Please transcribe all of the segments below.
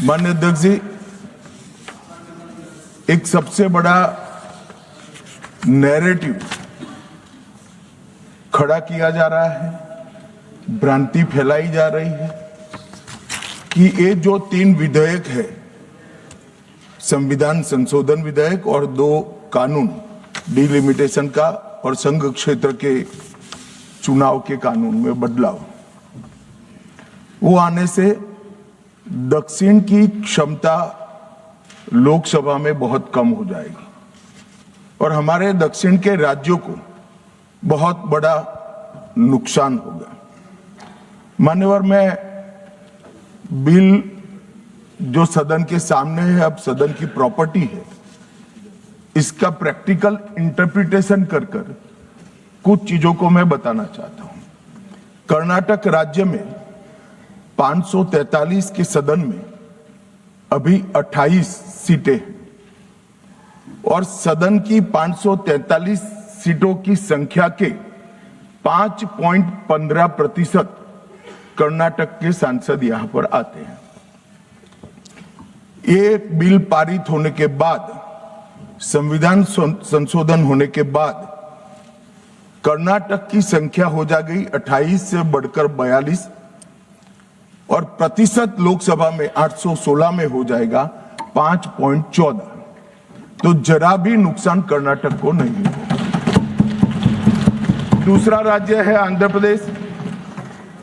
माननीय अध्यक्ष जी, एक सबसे बड़ा नैरेटिव खड़ा किया जा रहा है, भ्रांति फैलाई जा रही है कि ये जो 3 विधेयक है, संविधान संशोधन विधेयक और 2 कानून डिलिमिटेशन का और संघ क्षेत्र के चुनाव के कानून में बदलाव, वो आने से दक्षिण की क्षमता लोकसभा में बहुत कम हो जाएगी और हमारे दक्षिण के राज्यों को बहुत बड़ा नुकसान होगा। मान्यवर, मैं बिल जो सदन के सामने है, अब सदन की प्रॉपर्टी है, इसका प्रैक्टिकल इंटरप्रिटेशन कर कुछ चीजों को मैं बताना चाहता हूं। कर्नाटक राज्य में 543 के सदन में अभी 28 सीटें और सदन की 543 सीटों की संख्या के 5.15% कर्नाटक के सांसद यहां पर आते हैं। ये बिल पारित होने के बाद, संविधान संशोधन होने के बाद कर्नाटक की संख्या हो जाएगी 28 से बढ़कर 42 और प्रतिशत लोकसभा में 816 में हो जाएगा 5.14। तो जरा भी नुकसान कर्नाटक को नहीं होगा। दूसरा राज्य है आंध्र प्रदेश,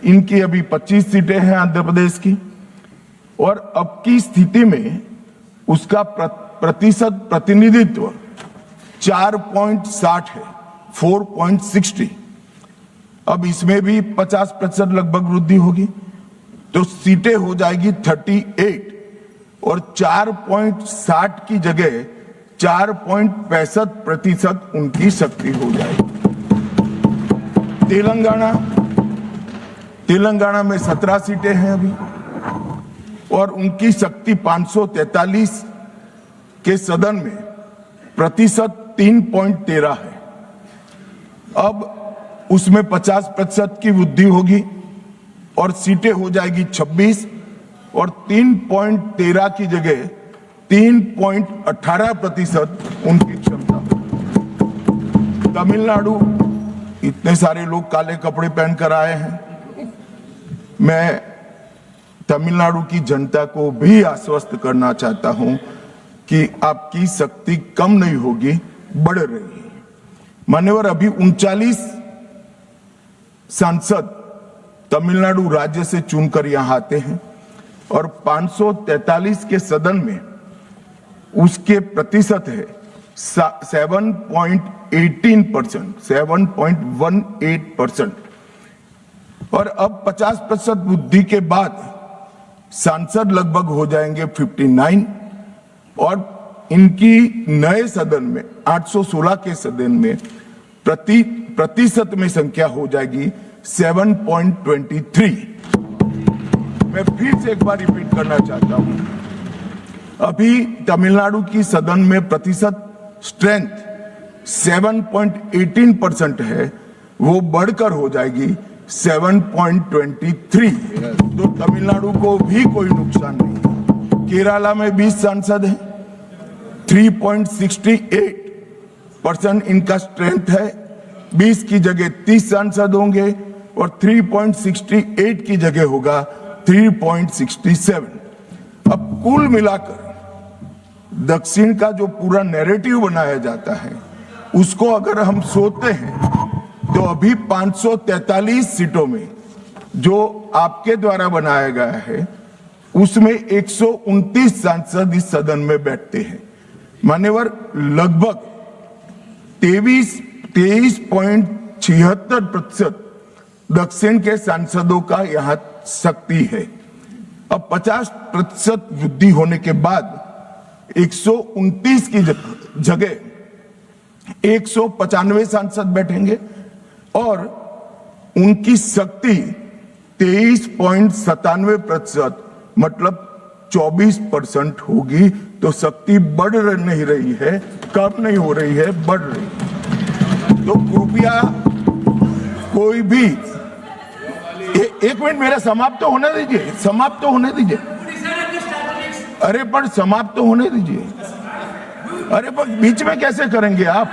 इनकी अभी 25 सीटें हैं आंध्र प्रदेश की और अब की स्थिति में उसका प्रतिशत प्रतिनिधित्व 4.60 है, 4.60। अब इसमें भी 50% लगभग वृद्धि होगी, तो सीटें हो जाएगी 38 और 4.60 की जगह 4.65% उनकी शक्ति हो जाएगी। तेलंगाना में 17 सीटें हैं अभी और उनकी शक्ति 543 के सदन में प्रतिशत 3.13 है। अब उसमें 50% की वृद्धि होगी और सीटें हो जाएगी 26 और 3.13 की जगह 3.18% उनकी क्षमता। तमिलनाडु, इतने सारे लोग काले कपड़े पहनकर आए हैं, मैं तमिलनाडु की जनता को भी आश्वस्त करना चाहता हूं कि आपकी शक्ति कम नहीं होगी, बढ़ रही है। मान्यवर, अभी 39 सांसद तमिलनाडु राज्य से चुनकर यहां आते हैं और 543 के सदन में उसके प्रतिशत है 7.18%, 7.18%। और अब 50% वृद्धि के बाद सांसद लगभग हो जाएंगे 59 और इनकी नए सदन में 816 के सदन में प्रतिशत में संख्या हो जाएगी 7.23। मैं फिर से एक बार रिपीट करना चाहता हूं, अभी तमिलनाडु की सदन में प्रतिशत स्ट्रेंथ 7.18% है, वो बढ़कर हो जाएगी 7.23। तो तमिलनाडु को भी कोई नुकसान नहीं। केरला में 20 सांसद हैं, 3.68% इनका स्ट्रेंथ है, 20 की जगह 30 सांसद होंगे और 3.68 की जगह होगा 3.67। अब कुल मिलाकर दक्षिण का जो पूरा नैरेटिव बनाया जाता है, उसको अगर हम सोचते हैं तो अभी 543 सीटों में जो आपके द्वारा बनाया गया है, उसमें 129 सांसद इस सदन में बैठते हैं। मान्यवर, लगभग 23.76% दक्षिण के सांसदों का यहां शक्ति है। अब 50% वृद्धि होने के बाद 129 की जगह 195 सांसद बैठेंगे और उनकी शक्ति 23.97%, मतलब 24% होगी। तो शक्ति बढ़ नहीं रही है, कम नहीं हो रही है, बढ़ रही है। तो कृपया कोई भी एक मिनट मेरा समाप्त तो होने दीजिए। अरे पर समाप्त तो होने दीजिए। अरे पर बीच में कैसे करेंगे आप?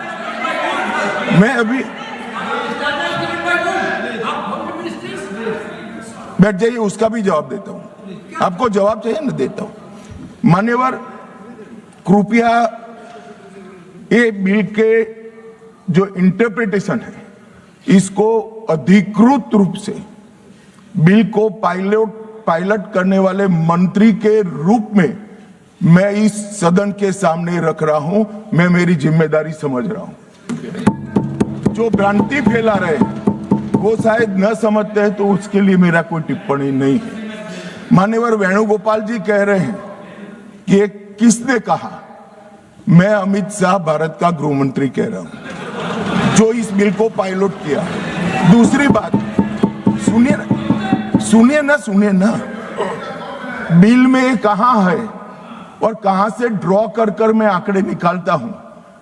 मैं अभी बैठ जाइए, उसका भी जवाब देता हूं। आपको जवाब चाहिए ना, देता हूं। मान्यवर, कृपया ये बिल के जो इंटरप्रिटेशन है, इसको अधिकृत रूप से बिल को पायलट करने वाले मंत्री के रूप में मैं इस सदन के सामने रख रहा हूं। मैं मेरी जिम्मेदारी समझ रहा हूं। जो भ्रांति फैला रहे हैं वो शायद न समझते हैं, तो उसके लिए मेरा कोई टिप्पणी नहीं है। मान्यवर वेणुगोपाल जी कह रहे हैं कि ये किसने कहा? मैं अमित शाह भारत का गृह मंत्री कह रहा हूं, जो इस बिल को पायलट किया। दूसरी बात, सुनिए ना, बिल में कहां है और कहां से ड्रॉ कर मैं आंकड़े निकालता हूं।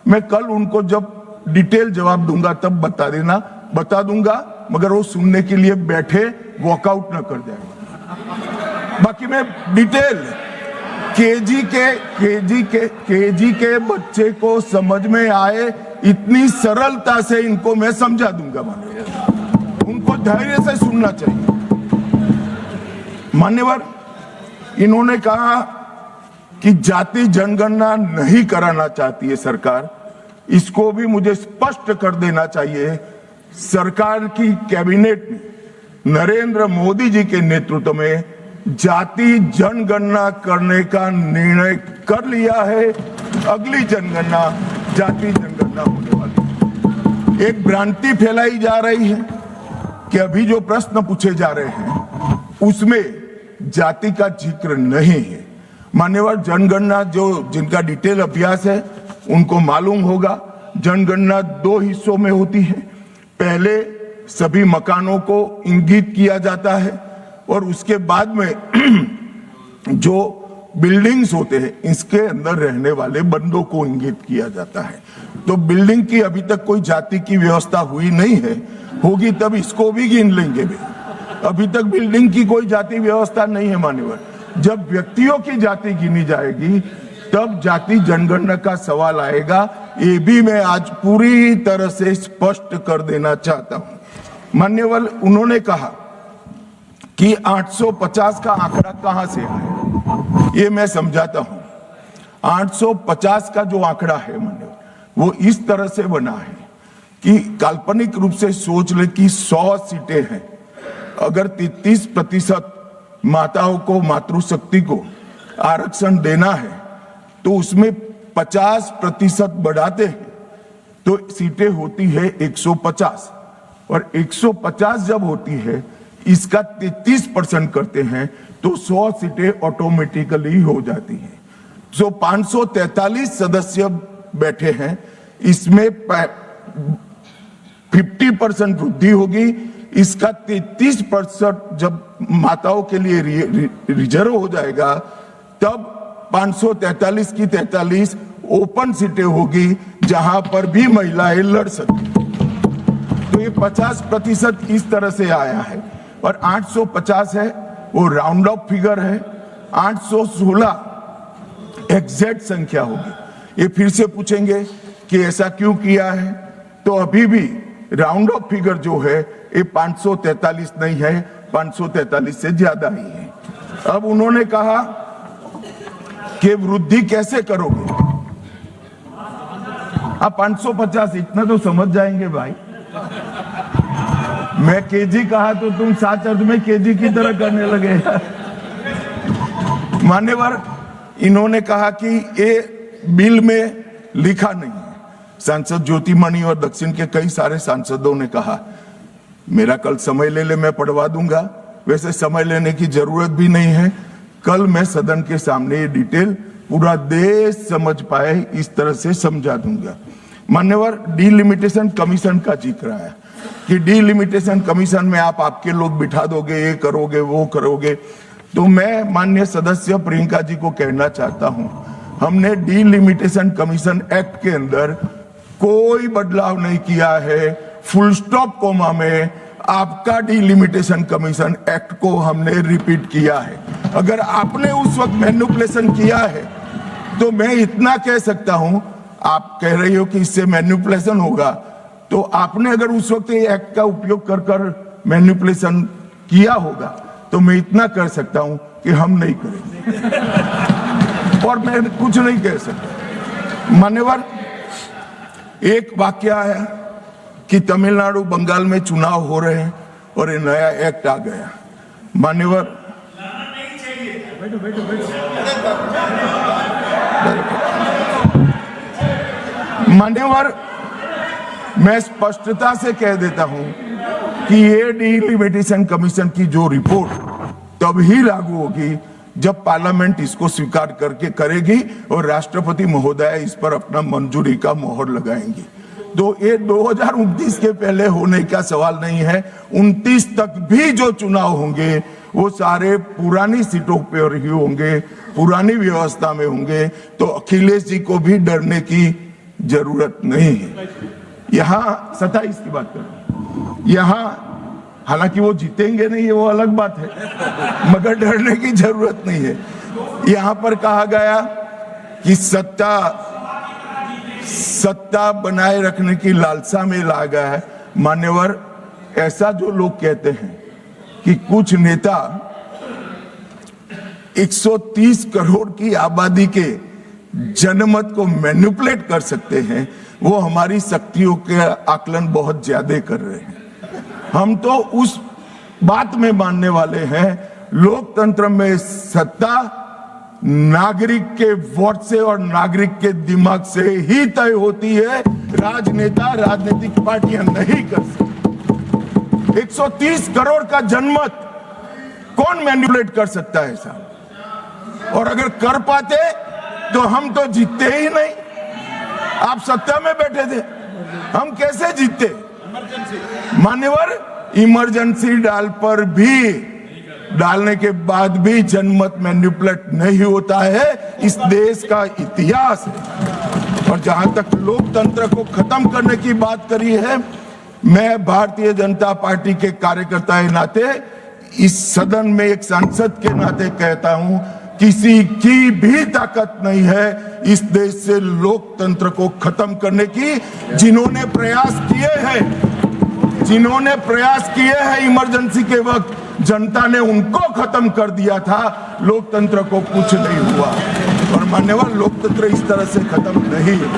मैं कल उनको जब डिटेल जवाब दूंगा तब बता दूंगा, मगर वो सुनने के लिए बैठे वॉकआउट न कर जाए। बाकी मैं डिटेल केजी के बच्चे को समझ में आए इतनी सरलता से इनको मैं समझा दूंगा। उनको धैर्य से सुनना चाहिए। मान्यवर, इन्होंने कहा कि जाति जनगणना नहीं कराना चाहती है सरकार। इसको भी मुझे स्पष्ट कर देना चाहिए। सरकार की कैबिनेट ने नरेंद्र मोदी जी के नेतृत्व में जाति जनगणना करने का निर्णय कर लिया है। अगली जनगणना जाति जनगणना होने वाली है। एक भ्रांति फैलाई जा रही है कि अभी जो प्रश्न पूछे जा रहे हैं उसमें जाति का जिक्र नहीं है। मान्यवर, जनगणना जिनका डिटेल अभ्यास है उनको मालूम होगा, जनगणना 2 हिस्सों में होती है। पहले सभी मकानों को इंगित किया जाता है और उसके बाद में जो बिल्डिंग्स होते हैं इसके अंदर रहने वाले बंदों को इंगित किया जाता है। तो बिल्डिंग की अभी तक कोई जाति की व्यवस्था हुई नहीं है, होगी तब इसको भी गिन लेंगे। अभी तक बिल्डिंग की कोई जाति व्यवस्था नहीं है। मान्यवर, जब व्यक्तियों की जाति गिनी जाएगी तब जाति जनगणना का सवाल आएगा। ये भी मैं आज पूरी तरह से स्पष्ट कर देना चाहता हूं। मान्यवर, उन्होंने कहा कि 850 का आंकड़ा कहां से आया, ये मैं समझाता हूं। 850 का जो आंकड़ा है मान्यवर, वो इस तरह से बना है कि काल्पनिक रूप से सोच ले कि 100 सीटें हैं। अगर 33% माताओं को, मातृशक्ति को आरक्षण देना है तो उसमें 50% बढ़ाते हैं तो सीटें होती है 150, और 150 जब होती है इसका 33% करते हैं तो 100 सीटें ऑटोमेटिकली हो जाती हैं। जो 543 सदस्य बैठे हैं इसमें 50% वृद्धि होगी। इसका 33% जब माताओं के लिए रिजर्व हो जाएगा तब 543 की 43 ओपन सीटें होगी जहां पर भी महिलाएं लड़ सकती। तो ये 50% इस तरह से आया है। और 850 है वो राउंड ऑफ फिगर है। 816 एग्जैक्ट संख्या होगी। ये फिर से पूछेंगे कि ऐसा क्यों किया है, तो अभी भी राउंड ऑफ फिगर जो है ये 543 नहीं है, 543 से ज्यादा ही है। अब उन्होंने कहा कि वृद्धि कैसे करोगे आप? 550 इतना तो समझ जाएंगे भाई। मैं केजी कहा तो तुम 7 अर्थ में केजी की तरह करने लगे। मान्यवर, इन्होंने कहा कि ये बिल में लिखा नहीं है। सांसद ज्योतिमणि और दक्षिण के कई सारे सांसदों ने कहा, मेरा कल समय ले ले, मैं पढ़वा दूंगा। वैसे समय लेने की जरूरत भी नहीं है। कल मैं सदन के सामने ये डिटेल पूरा देश समझ पाए इस तरह से समझा दूंगा। मान्यवर, डीलिमिटेशन कमीशन का जिक्र आया कि डीलिमिटेशन कमीशन में आप आपके लोग बिठा दोगे, ये करोगे, वो करोगे। तो मैं माननीय सदस्य प्रियंका जी को कहना चाहता हूं, हमने डीलिमिटेशन कमीशन एक्ट के अंदर कोई बदलाव नहीं किया है। फुल स्टॉप कोमा में आपका डीलिमिटेशन कमीशन एक्ट को हमने रिपीट किया है। अगर आपने उस वक्त मैनिपुलेशन किया है तो मैं इतना कह सकता हूं, आप कह रही हो कि इससे मैनिपुलेशन होगा, तो आपने अगर उस वक्त ये एक्ट का उपयोग कर कर मैनिपुलेशन किया होगा तो मैं इतना कर सकता हूं कि हम नहीं करेंगे और मैं कुछ नहीं कह सकता। मान्यवर, एक वाक्य आया कि तमिलनाडु बंगाल में चुनाव हो रहे हैं और ये नया एक्ट आ गया। मान्यवर, मान्यवर, मैं स्पष्टता से कह देता हूं कि ये डिलिमिटेशन कमीशन की जो रिपोर्ट तभी लागू होगी जब पार्लियामेंट इसको स्वीकार करके करेगी और राष्ट्रपति महोदय इस पर अपना मंजूरी का मोहर लगाएंगी। तो ये 2029 के पहले होने का सवाल नहीं है। 29 तक भी जो चुनाव होंगे वो सारे पुरानी सीटों पर ही होंगे, पुरानी व्यवस्था में होंगे। तो अखिलेश जी को भी डरने की जरूरत नहीं है। यहाँ 27 की बात करूं, यहाँ हालांकि वो जीतेंगे नहीं, ये वो अलग बात है, मगर डरने की जरूरत नहीं है। यहां पर कहा गया कि सत्ता बनाए रखने की लालसा में ला गया है। मान्यवर, ऐसा जो लोग कहते हैं कि कुछ नेता 130 करोड़ की आबादी के जनमत को मैनिपुलेट कर सकते हैं, वो हमारी शक्तियों के आकलन बहुत ज्यादा कर रहे हैं। हम तो उस बात में मानने वाले हैं, लोकतंत्र में सत्ता नागरिक के वोट से और नागरिक के दिमाग से ही तय होती है। राजनेता, राजनीतिक पार्टियां नहीं कर सकती। 130 करोड़ का जनमत कौन मैनिपुलेट कर सकता है साहब? और अगर कर पाते तो हम तो जीतते ही नहीं। आप सत्ता में बैठे थे, हम कैसे जीतते? मान्यवर, इमरजेंसी डालने के बाद भी जनमत मैनिपुलेट नहीं होता है, इस देश का इतिहास है। और जहां तक लोकतंत्र को खत्म करने की बात करी है, मैं भारतीय जनता पार्टी के कार्यकर्ता के नाते, इस सदन में एक सांसद के नाते कहता हूं, किसी की भी ताकत नहीं है इस देश से लोकतंत्र को खत्म करने की। जिन्होंने प्रयास किए हैं इमरजेंसी के वक्त, जनता ने उनको खत्म कर दिया था, लोकतंत्र को कुछ नहीं हुआ। और मान्यवर, लोकतंत्र इस तरह से खत्म नहीं है।